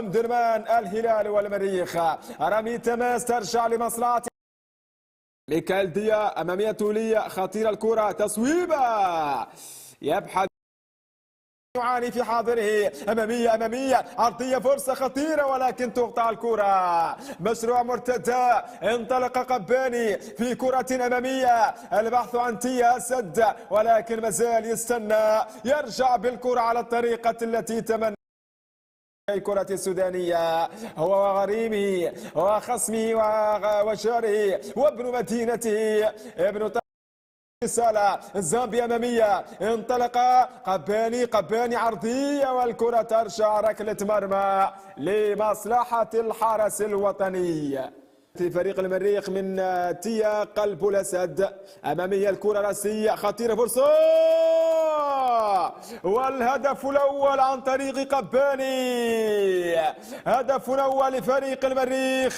درمان الهلال والمريخ. رمي تماس ترجع لمصلحة لكالديا أمامية طولية خطيرة الكرة تصويبة يبحث يعاني في حاضره أمامية عرضية فرصة خطيرة ولكن تقطع الكرة. مشروع مرتدى انطلق قباني في كرة أمامية البحث عن تيا أسد ولكن مازال يستنى يرجع بالكرة على الطريقة التي تمنى الكرة السودانية هو وغريمه وخصمه وجاره وابن مدينته ابن رسالة زامبيا أمامية انطلق قباني عرضية والكرة ترجع ركلة مرمى لمصلحة الحرس الوطني. في فريق المريخ من تيا قلب الأسد أمامية الكرة راسية خطيرة فرصة والهدف الأول عن طريق قباني. هدف أول لفريق المريخ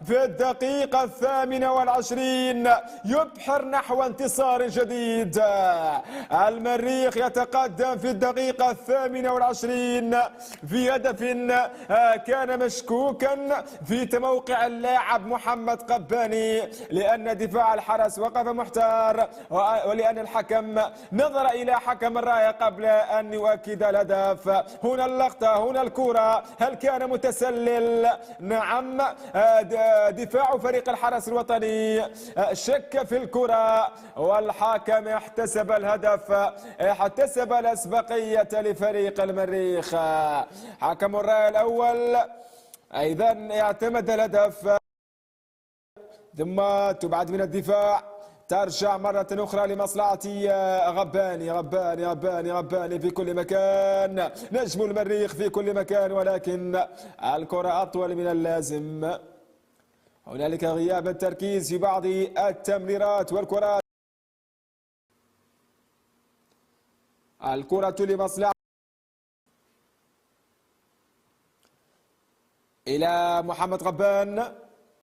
في الدقيقة 28 يبحر نحو انتصار جديد. المريخ يتقدم في الدقيقة 28 في هدف كان مشكوكا في تموقع اللاعب محمد قباني لأن دفاع الحرس وقف محتار ولأن الحكم نظر إلى حكم الراية قبل أن يؤكد الهدف. هنا اللقطة هنا الكرة هل كان متسلل؟ نعم. دفاع فريق الحرس الوطني شك في الكرة والحكم احتسب الهدف احتسب الأسبقية لفريق المريخ. حكم الراية الأول أيضا اعتمد الهدف ثم تبعد من الدفاع ترجع مرة أخرى لمصلحة غباني في كل مكان. نجم المريخ في كل مكان ولكن الكرة أطول من اللازم. هنالك غياب التركيز في بعض التمريرات والكرات. الكرة لمصلحة إلى محمد غبان